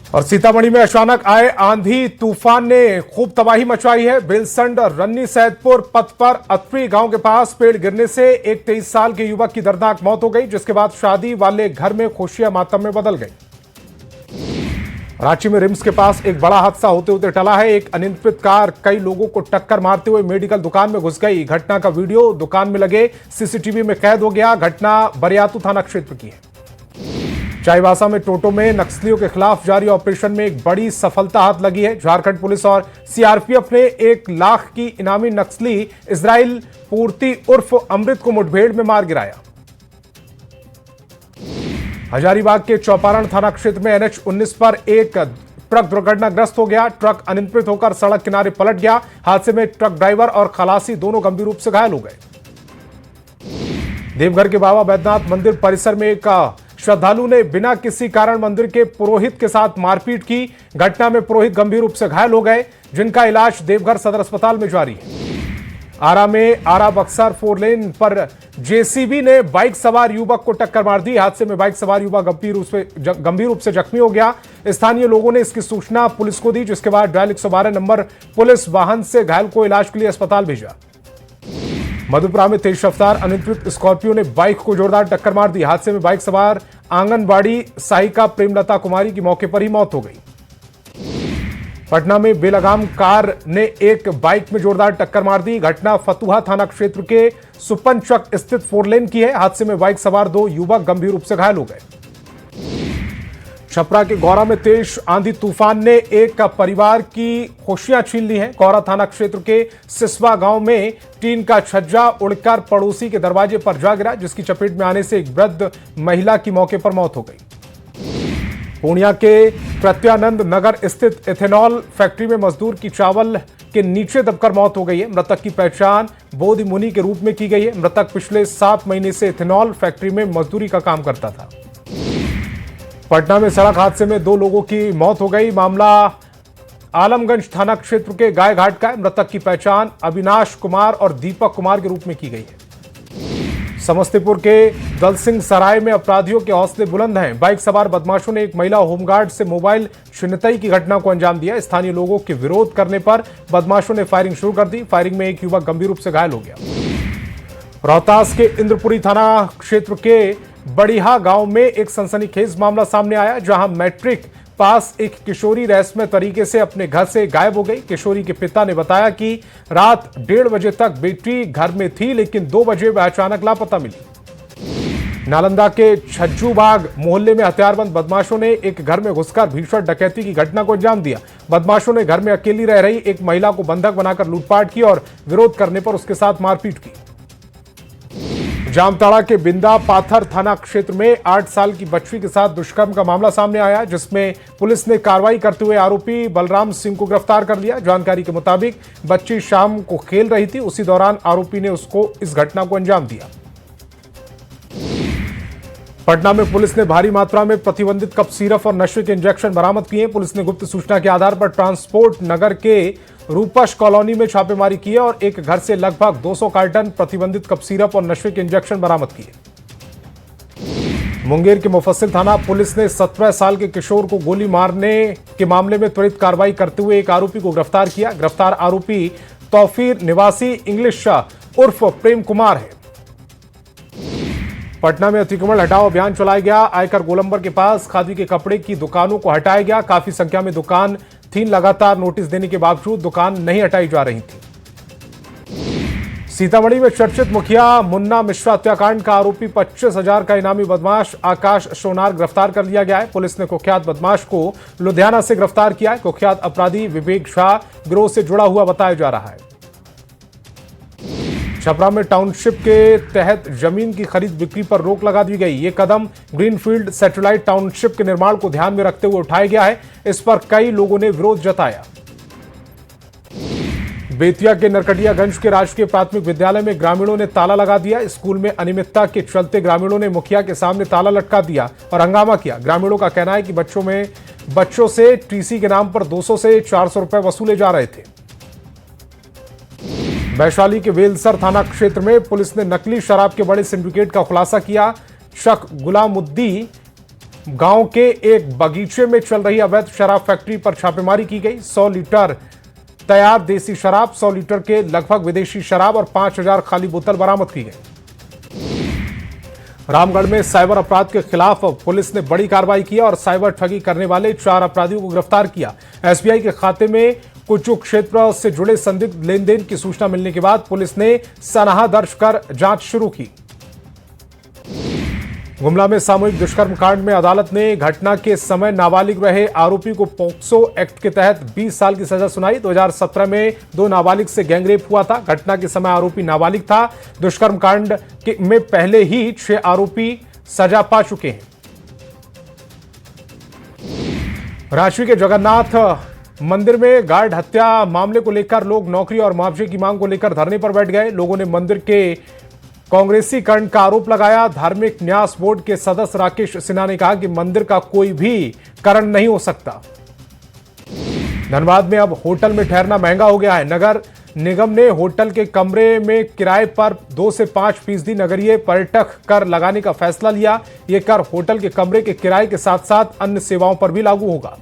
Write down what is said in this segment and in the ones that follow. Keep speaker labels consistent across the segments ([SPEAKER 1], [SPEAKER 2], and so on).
[SPEAKER 1] और सीतामढ़ी में अचानक आए आंधी तूफान ने खूब तबाही मचाई है। बेलसंड रन्नी सैदपुर पथ पर अत्री गांव के पास पेड़ गिरने से एक 23 साल के युवक की दर्दनाक मौत हो गई, जिसके बाद शादी वाले घर में खुशियां मातम में बदल गई। रांची में रिम्स के पास एक बड़ा हादसा होते होते टला है। एक अनियंत्रित कार कई लोगों को टक्कर मारते हुए मेडिकल दुकान में घुस गई। घटना का वीडियो दुकान में लगे सीसीटीवी में कैद हो गया। घटना बरियातू थाना क्षेत्र की है। चाईबासा में टोटो में नक्सलियों के खिलाफ जारी ऑपरेशन में एक बड़ी सफलता हाथ लगी है। झारखंड पुलिस और सीआरपीएफ ने 1 लाख की इनामी नक्सली इजराइल पूर्ति उर्फ अमृत को मुठभेड़ में मार गिराया। हजारीबाग के चौपारण थाना क्षेत्र में NH-19 पर एक ट्रक दुर्घटनाग्रस्त हो गया। ट्रक अनियंत्रित होकर सड़क किनारे पलट गया। हादसे में ट्रक ड्राइवर और खलासी दोनों गंभीर रूप से घायल हो गए। देवघर के बाबा बैद्यनाथ मंदिर परिसर में एक श्रद्धालु ने बिना किसी कारण मंदिर के पुरोहित के साथ मारपीट की। घटना में पुरोहित गंभीर रूप से घायल हो गए, जिनका इलाज देवघर सदर अस्पताल में जारी है। आरा में आरा बक्सर 4 लेन पर जेसीबी ने बाइक सवार युवक को टक्कर मार दी। हादसे में बाइक सवार युवक गंभीर रूप से जख्मी हो गया। स्थानीय लोगों ने इसकी सूचना पुलिस को दी, जिसके बाद डायल 112 नंबर पुलिस वाहन से घायल को इलाज के लिए अस्पताल भेजा। मधुपुरा में तेज रफ्तार अनियंत्रित स्कॉर्पियो ने बाइक को जोरदार टक्कर मार दी। हादसे में बाइक सवार आंगनबाड़ी सहायिका प्रेमलता कुमारी की मौके पर ही मौत हो गई। पटना में बेलगाम कार ने एक बाइक में जोरदार टक्कर मार दी। घटना फतुहा थाना क्षेत्र के सुपनचक स्थित 4 लेन की है। हादसे में बाइक सवार 2 युवक गंभीर रूप से घायल हो गए। छपरा के गौरा में तेज आंधी तूफान ने एक परिवार की खुशियां छीन ली हैं। गौरा थाना क्षेत्र के सिसवा गांव में टीन का छज्जा उड़कर पड़ोसी के दरवाजे पर जा गिरा, जिसकी चपेट में आने से एक वृद्ध महिला की मौके पर मौत हो गई। पूर्णिया के प्रत्यानंद नगर स्थित इथेनॉल फैक्ट्री में मजदूर की चावल के नीचे दबकर मौत हो गई है। मृतक की पहचान बोधि मुनि के रूप में की गई है। मृतक पिछले 7 महीने से इथेनॉल फैक्ट्री में मजदूरी का काम करता था। पटना में सड़क हादसे में 2 लोगों की मौत हो गई। मामला आलमगंज थाना क्षेत्र के गाय घाट का है। मृतक की पहचान अविनाश कुमार और दीपक कुमार के रूप में की गई है। समस्तीपुर के दलसिंह सराय में अपराधियों के हौसले बुलंद हैं। बाइक सवार बदमाशों ने एक महिला होमगार्ड से मोबाइल छिनतई की घटना को अंजाम दिया। स्थानीय लोगों के विरोध करने पर बदमाशों ने फायरिंग शुरू कर दी। फायरिंग में एक युवक गंभीर रूप से घायल हो गया। रोहतास के इंद्रपुरी थाना क्षेत्र के बढ़िया गांव में एक सनसनीखेज मामला सामने आया, जहां मैट्रिक पास एक किशोरी रहस्यमय तरीके से अपने घर से गायब हो गई। किशोरी के पिता ने बताया कि रात 1:30 बजे तक बेटी घर में थी, लेकिन 2 बजे वह अचानक लापता मिली। नालंदा के छज्जूबाग मोहल्ले में हथियारबंद बदमाशों ने एक घर में घुसकर भीषण डकैती की घटना को अंजाम दिया। बदमाशों ने घर में अकेली रह रही एक महिला को बंधक बनाकर लूटपाट की और विरोध करने पर उसके साथ मारपीट की। जामताड़ा के बिंदा पाथर थाना क्षेत्र में 8 साल की बच्ची के साथ दुष्कर्म का मामला सामने आया, जिसमें पुलिस ने कार्रवाई करते हुए आरोपी बलराम सिंह को गिरफ्तार कर लिया। जानकारी के मुताबिक बच्ची शाम को खेल रही थी, उसी दौरान आरोपी ने उसको इस घटना को अंजाम दिया। पटना में पुलिस ने भारी मात्रा में प्रतिबंधित कप सिरप और नशे के इंजेक्शन बरामद किए। पुलिस ने गुप्त सूचना के आधार पर ट्रांसपोर्ट नगर के रूपश कॉलोनी में छापेमारी की और एक घर से लगभग 200 कार्टन प्रतिबंधित कप सिरप और नशे के इंजेक्शन बरामद किए। मुंगेर के मुफस्सिल थाना पुलिस ने 17 साल के किशोर को गोली मारने के मामले में त्वरित कार्रवाई करते हुए एक आरोपी को गिरफ्तार किया। गिरफ्तार आरोपी तौफीर निवासी इंग्लिश शाह उर्फ प्रेम कुमार है। पटना में अतिक्रमण हटाओ अभियान चलाया गया। आयकर गोलंबर के पास खादी के कपड़े की दुकानों को हटाया गया। काफी संख्या में दुकान थी, लगातार नोटिस देने के बावजूद दुकान नहीं हटाई जा रही थी। सीतामढ़ी में चर्चित मुखिया मुन्ना मिश्रा हत्याकांड का आरोपी 25,000 का इनामी बदमाश आकाश सोनार गिरफ्तार कर लिया गया है। पुलिस ने कुख्यात बदमाश को लुधियाना से गिरफ्तार किया है। कुख्यात अपराधी विवेक शाह गिरोह से जुड़ा हुआ बताया जा रहा है। छपरा में टाउनशिप के तहत जमीन की खरीद बिक्री पर रोक लगा दी गई। ये कदम ग्रीनफील्ड सैटेलाइट टाउनशिप के निर्माण को ध्यान में रखते हुए उठाया गया है। इस पर कई लोगों ने विरोध जताया। बेतिया के नरकटियागंज के राजकीय प्राथमिक विद्यालय में ग्रामीणों ने ताला लगा दिया। स्कूल में अनियमितता के चलते ग्रामीणों ने मुखिया के सामने ताला लटका दिया और हंगामा किया। ग्रामीणों का कहना है कि बच्चों से टीसी के नाम पर 200 से 400 रुपए वसूले जा रहे थे। वैशाली के वेलसर थाना क्षेत्र में पुलिस ने नकली शराब के बड़े सिंडिकेट का खुलासा किया। शक गुलामुद्दी गांव के एक बगीचे में चल रही अवैध शराब फैक्ट्री पर छापेमारी की गई। 100 लीटर तैयार देसी शराब, 100 लीटर के लगभग विदेशी शराब और 5000 खाली बोतल बरामद की गई। रामगढ़ में साइबर अपराध के खिलाफ पुलिस ने बड़ी कार्रवाई की और साइबर ठगी करने वाले 4 अपराधियों को गिरफ्तार किया। एसबीआई के खाते में कुछ क्षेत्र से जुड़े संदिग्ध लेन देन की सूचना मिलने के बाद पुलिस ने सनहा दर्ज कर जांच शुरू की। गुमला में सामूहिक दुष्कर्म कांड में अदालत ने घटना के समय नाबालिग रहे आरोपी को पोक्सो एक्ट के तहत 20 साल की सजा सुनाई। 2017 में 2 नाबालिग से गैंगरेप हुआ था। घटना के समय आरोपी नाबालिग था। दुष्कर्म कांड में पहले ही 6 आरोपी सजा पा चुके हैं। रांची के जगन्नाथ मंदिर में गार्ड हत्या मामले को लेकर लोग नौकरी और मुआवजे की मांग को लेकर धरने पर बैठ गए। लोगों ने मंदिर के कांग्रेसीकरण का आरोप लगाया। धार्मिक न्यास बोर्ड के सदस्य राकेश सिन्हा ने कहा कि मंदिर का कोई भी करण नहीं हो सकता। धनबाद में अब होटल में ठहरना महंगा हो गया है। नगर निगम ने होटल के कमरे में किराए पर 2 से 5% नगरीय पर्यटक कर लगाने का फैसला लिया। यह कर होटल के कमरे के किराए के साथ साथ अन्य सेवाओं पर भी लागू होगा।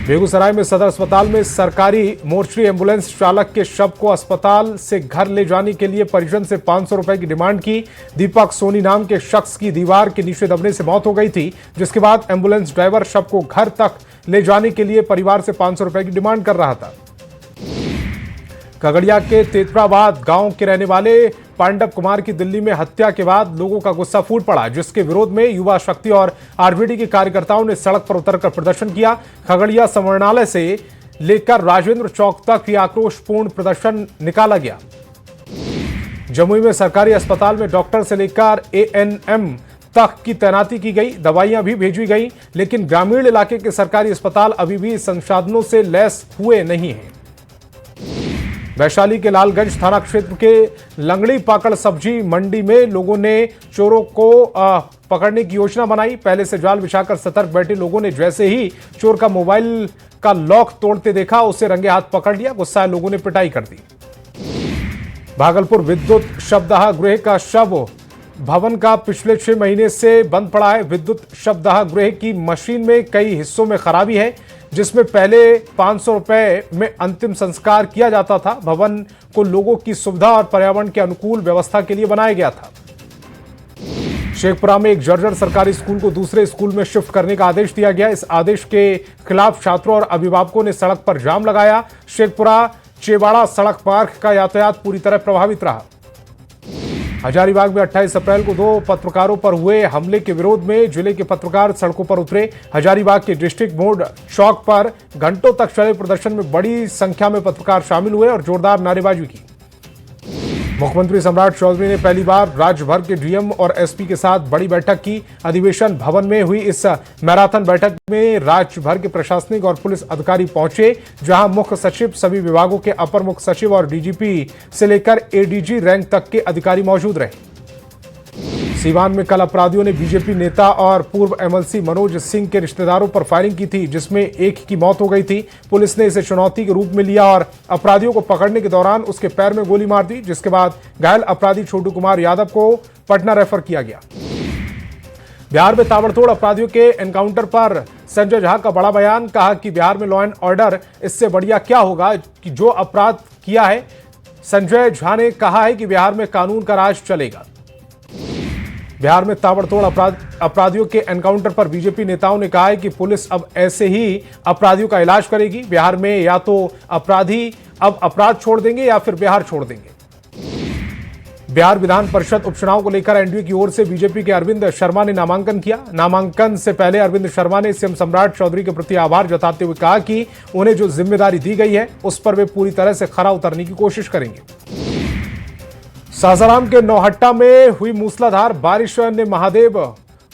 [SPEAKER 1] बेगूसराय में सदर अस्पताल में सरकारी मोर्चरी एम्बुलेंस चालक के शव को अस्पताल से घर ले जाने के लिए परिजन से 500 रुपए की डिमांड की। दीपक सोनी नाम के शख्स की दीवार के नीचे दबने से मौत हो गई थी, जिसके बाद एम्बुलेंस ड्राइवर शव को घर तक ले जाने के लिए परिवार से 500 रुपए की डिमांड कर रहा था। खगड़िया के तेतराबाद गांव के रहने वाले पांडव कुमार की दिल्ली में हत्या के बाद लोगों का गुस्सा फूट पड़ा, जिसके विरोध में युवा शक्ति और आरजेडी के कार्यकर्ताओं ने सड़क पर उतरकर प्रदर्शन किया। खगड़िया संवरणालय से लेकर राजेंद्र चौक तक भी आक्रोशपूर्ण प्रदर्शन निकाला गया। जमुई में सरकारी अस्पताल में डॉक्टर से लेकर एएनएम तक की तैनाती की गई। दवाइयां भी भेजी गई, लेकिन ग्रामीण इलाके के सरकारी अस्पताल अभी भी संसाधनों से लैस हुए नहीं हैं। वैशाली के लालगंज थाना क्षेत्र के लंगड़ी पाकड़ सब्जी मंडी में लोगों ने चोरों को पकड़ने की योजना बनाई। पहले से जाल बिछाकर सतर्क बैठे लोगों ने जैसे ही चोर का मोबाइल का लॉक तोड़ते देखा, उसे रंगे हाथ पकड़ लिया। गुस्साए लोगों ने पिटाई कर दी। भागलपुर विद्युत शवदाह गृह का शव भवन का पिछले 6 महीने से बंद पड़ा है। विद्युत शवदाह गृह की मशीन में कई हिस्सों में खराबी है, जिसमें पहले 500 रुपए में अंतिम संस्कार किया जाता था। भवन को लोगों की सुविधा और पर्यावरण के अनुकूल व्यवस्था के लिए बनाया गया था। शेखपुरा में एक जर्जर सरकारी स्कूल को दूसरे स्कूल में शिफ्ट करने का आदेश दिया गया। इस आदेश के खिलाफ छात्रों और अभिभावकों ने सड़क पर जाम लगाया। शेखपुरा चेवाड़ा सड़क मार्ग का यातायात पूरी तरह प्रभावित रहा। हजारीबाग में 28 अप्रैल को 2 पत्रकारों पर हुए हमले के विरोध में जिले के पत्रकार सड़कों पर उतरे। हजारीबाग के डिस्ट्रिक्ट बोर्ड चौक पर घंटों तक चले प्रदर्शन में बड़ी संख्या में पत्रकार शामिल हुए और जोरदार नारेबाजी की। मुख्यमंत्री सम्राट चौधरी ने पहली बार राज्य भर के डीएम और एसपी के साथ बड़ी बैठक की। अधिवेशन भवन में हुई इस मैराथन बैठक में राज्य भर के प्रशासनिक और पुलिस अधिकारी पहुंचे, जहां मुख्य सचिव, सभी विभागों के अपर मुख्य सचिव और डीजीपी से लेकर एडीजी रैंक तक के अधिकारी मौजूद रहे। सीवान में कल अपराधियों ने बीजेपी नेता और पूर्व एमएलसी मनोज सिंह के रिश्तेदारों पर फायरिंग की थी, जिसमें एक की मौत हो गई थी। पुलिस ने इसे चुनौती के रूप में लिया और अपराधियों को पकड़ने के दौरान उसके पैर में गोली मार दी, जिसके बाद घायल अपराधी छोटू कुमार यादव को पटना रेफर किया गया। बिहार में ताबड़तोड़ अपराधियों के एनकाउंटर पर संजय झा का बड़ा बयान। कहा कि बिहार में लॉ एंड ऑर्डर इससे बढ़िया क्या होगा कि जो अपराध किया है। संजय झा ने कहा है कि बिहार में कानून का राज चलेगा। बिहार में ताबड़तोड़ अपराधियों के एनकाउंटर पर बीजेपी नेताओं ने कहा है कि पुलिस अब ऐसे ही अपराधियों का इलाज करेगी। बिहार में या तो अपराधी अब अपराध छोड़ देंगे या फिर बिहार छोड़ देंगे। बिहार विधान परिषद उपचुनाव को लेकर एनडीए की ओर से बीजेपी के अरविंद शर्मा ने नामांकन किया। नामांकन से पहले अरविंद शर्मा ने सीएम सम्राट चौधरी के प्रति आभार जताते हुए कहा कि उन्हें जो जिम्मेदारी दी गई है उस पर वे पूरी तरह से खरा उतरने की कोशिश करेंगे। सासाराम के नौहट्टा में हुई मूसलाधार बारिश ने महादेव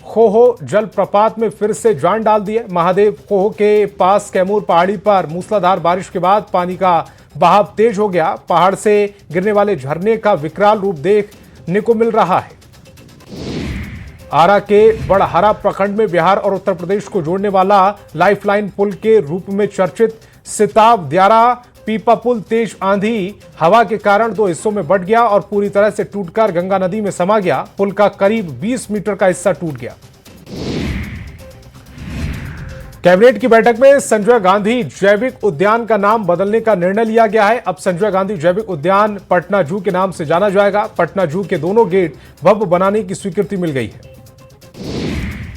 [SPEAKER 1] खोह जल प्रपात में फिर से जान डाल दी है। महादेव खोह के पास कैमूर पहाड़ी पर मूसलाधार बारिश के बाद पानी का बहाव तेज हो गया। पहाड़ से गिरने वाले झरने का विकराल रूप देखने को मिल रहा है। आरा के बड़हरा प्रखंड में बिहार और उत्तर प्रदेश को जोड़ने वाला लाइफलाइन पुल के रूप में चर्चित सिताब द्यारा पीपा पुल तेज आंधी हवा के कारण 2 हिस्सों में बंट गया और पूरी तरह से टूटकर गंगा नदी में समा गया। पुल का करीब 20 मीटर का हिस्सा टूट गया। कैबिनेट की बैठक में संजय गांधी जैविक उद्यान का नाम बदलने का निर्णय लिया गया है। अब संजय गांधी जैविक उद्यान पटना जू के नाम से जाना जाएगा। पटना जू के दोनों गेट भव्य बनाने की स्वीकृति मिल गई है।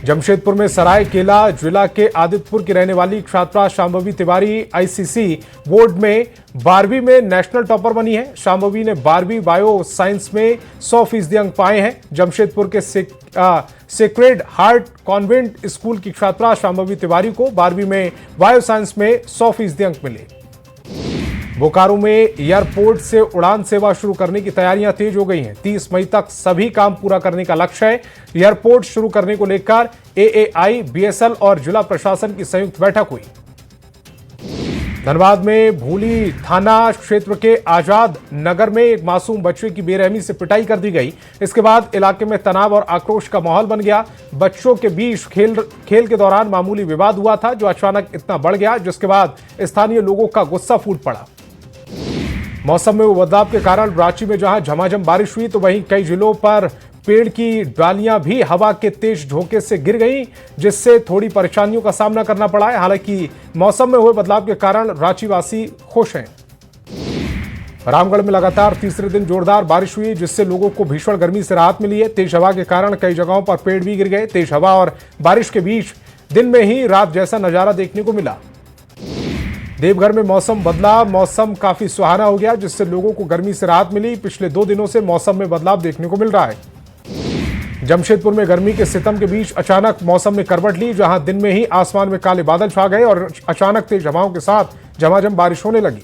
[SPEAKER 1] जमशेदपुर में सरायकेला जिला के आदित्यपुर की रहने वाली छात्रा शांभवी तिवारी आईसीसी बोर्ड में 12वीं में नेशनल टॉपर बनी है। शांभवी ने 12वीं बायो साइंस में 100% अंक पाए हैं। जमशेदपुर के सेक्रेड हार्ट कॉन्वेंट स्कूल की छात्रा शांभवी तिवारी को 12वीं में बायो साइंस में 100% अंक मिले। बोकारो में एयरपोर्ट से उड़ान सेवा शुरू करने की तैयारियां तेज हो गई हैं। 30 मई तक सभी काम पूरा करने का लक्ष्य है। एयरपोर्ट शुरू करने को लेकर एएआई, बीएसएल और जिला प्रशासन की संयुक्त बैठक हुई। धनबाद में भूली थाना क्षेत्र के आजाद नगर में एक मासूम बच्चे की बेरहमी से पिटाई कर दी गई। इसके बाद इलाके में तनाव और आक्रोश का माहौल बन गया। बच्चों के बीच खेल के दौरान मामूली विवाद हुआ था, जो अचानक इतना बढ़ गया, जिसके बाद स्थानीय लोगों का गुस्सा फूट पड़ा। मौसम में बदलाव के कारण रांची में जहां झमाझम बारिश हुई, तो वहीं कई जिलों पर पेड़ की डालियां भी हवा के तेज झोंके से गिर गईं, जिससे थोड़ी परेशानियों का सामना करना पड़ा है। हालांकि मौसम में हुए बदलाव के कारण रांचीवासी खुश हैं। रामगढ़ में लगातार तीसरे दिन जोरदार बारिश हुई, जिससे लोगों को भीषण गर्मी से राहत मिली है। तेज हवा के कारण कई जगहों पर पेड़ भी गिर गए। तेज हवा और बारिश के बीच दिन में ही रात जैसा नजारा देखने को मिला। देवघर में मौसम बदला, मौसम काफी सुहाना हो गया, जिससे लोगों को गर्मी से राहत मिली। पिछले 2 दिनों से मौसम में बदलाव देखने को मिल रहा है। जमशेदपुर में गर्मी के सितम के बीच अचानक मौसम ने करवट ली, जहां दिन में ही आसमान में काले बादल छा गए और अचानक तेज हवाओं के साथ झमाझम बारिश होने लगी।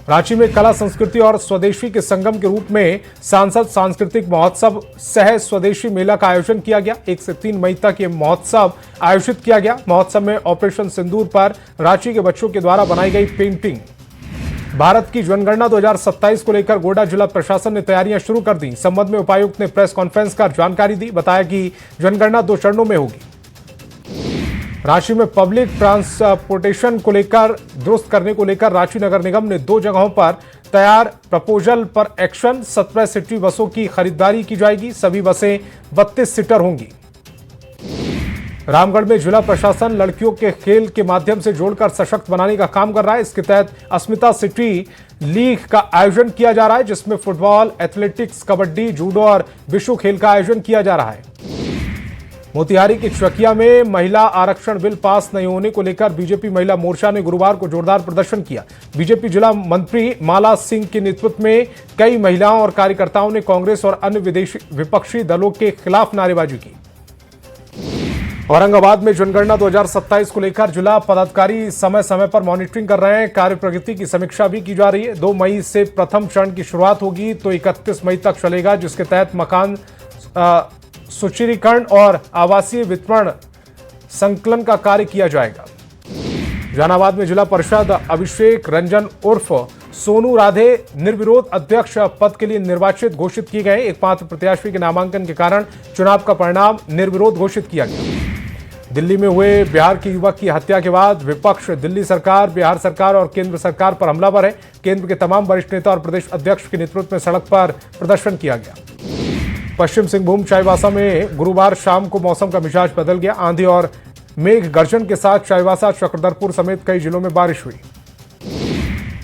[SPEAKER 1] रांची में कला संस्कृति और स्वदेशी के संगम के रूप में सांसद सांस्कृतिक महोत्सव सह स्वदेशी मेला का आयोजन किया गया। 1 से 3 मई तक ये महोत्सव आयोजित किया गया। महोत्सव में ऑपरेशन सिंदूर पर रांची के बच्चों के द्वारा बनाई गई पेंटिंग। भारत की जनगणना 2027 को लेकर गोड्डा जिला प्रशासन ने तैयारियां शुरू कर दी। संबंध में उपायुक्त ने प्रेस कॉन्फ्रेंस कर जानकारी दी। बताया कि जनगणना 2 चरणों में होगी। रांची में पब्लिक ट्रांसपोर्टेशन को लेकर दुरुस्त करने को लेकर रांची नगर निगम ने 2 जगहों पर तैयार प्रपोजल पर एक्शन। 17 सिटी बसों की खरीदारी की जाएगी। सभी बसें 32 सीटर होंगी। रामगढ़ में जिला प्रशासन लड़कियों के खेल के माध्यम से जोड़कर सशक्त बनाने का काम कर रहा है। इसके तहत अस्मिता सिटी लीग का आयोजन किया जा रहा है, जिसमें फुटबॉल, एथलेटिक्स, कबड्डी, जूडो और विश्व खेल का आयोजन किया जा रहा है। मोतिहारी की चकिया में महिला आरक्षण बिल पास नहीं होने को लेकर बीजेपी महिला मोर्चा ने गुरुवार को जोरदार प्रदर्शन किया। बीजेपी जिला मंत्री माला सिंह के नेतृत्व में कई महिलाओं और कार्यकर्ताओं ने कांग्रेस और अन्य विपक्षी दलों के खिलाफ नारेबाजी की। औरंगाबाद में जनगणना 2027 को लेकर जिला पदाधिकारी समय समय पर मॉनिटरिंग कर रहे हैं। कार्य प्रगति की समीक्षा भी की जा रही है। 2 मई से प्रथम चरण की शुरुआत होगी, तो 31 मई तक चलेगा, जिसके तहत मकान सुचिरीकरण और आवासीय वितरण संकलन का कार्य किया जाएगा। जहानाबाद में जिला परिषद अभिषेक रंजन उर्फ सोनू राधे निर्विरोध अध्यक्ष पद के लिए निर्वाचित घोषित किए गए। एकमात्र प्रत्याशी के नामांकन के कारण चुनाव का परिणाम निर्विरोध घोषित किया गया। दिल्ली में हुए बिहार के युवक की हत्या के बाद विपक्ष दिल्ली सरकार, बिहार सरकार और केंद्र सरकार पर हमलावर है। केंद्र के तमाम वरिष्ठ नेता और प्रदेश अध्यक्ष के नेतृत्व में सड़क पर प्रदर्शन किया गया। पश्चिम सिंहभूम चाईबासा में गुरुवार शाम को मौसम का मिजाज बदल गया। आंधी और मेघ गर्जन के साथ चाईबासा, चक्रधरपुर समेत कई जिलों में बारिश हुई।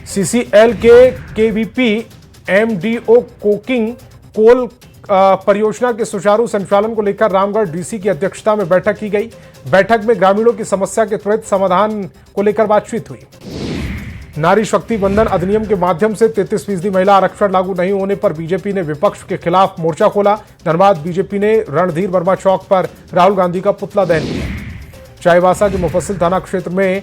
[SPEAKER 1] सीसीएल के केवीपी एमडीओ कोकिंग कोल परियोजना के सुचारू संचालन को लेकर रामगढ़ डीसी की अध्यक्षता में बैठक की गई। बैठक में ग्रामीणों की समस्या के त्वरित समाधान को लेकर बातचीत हुई। नारी शक्ति बंधन अधिनियम के माध्यम से 33% महिला आरक्षण लागू नहीं होने पर बीजेपी ने विपक्ष के खिलाफ मोर्चा खोला। धनबाद बीजेपी ने रणधीर वर्मा चौक पर राहुल गांधी का पुतला दहन किया। चाईबासा के मुफस्सिल थाना क्षेत्र में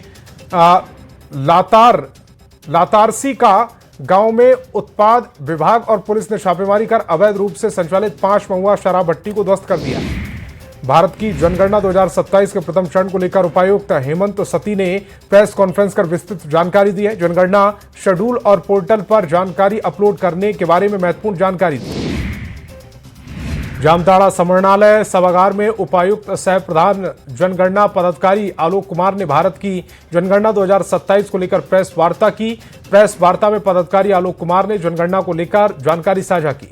[SPEAKER 1] लातारसी का गांव में उत्पाद विभाग और पुलिस ने छापेमारी कर अवैध रूप से संचालित 5 महुआ शराब भट्टी को ध्वस्त कर दिया। भारत की जनगणना 2027 के प्रथम चरण को लेकर उपायुक्त हेमंत सती ने प्रेस कॉन्फ्रेंस कर विस्तृत जानकारी दी है। जनगणना शेड्यूल और पोर्टल पर जानकारी अपलोड करने के बारे में महत्वपूर्ण जानकारी दी। जामताड़ा समरणालय सभागार में उपायुक्त सह प्रधान जनगणना पदाधिकारी आलोक कुमार ने भारत की जनगणना 2027 को लेकर प्रेस वार्ता की। प्रेस वार्ता में पदाधिकारी आलोक कुमार ने जनगणना को लेकर जानकारी साझा की।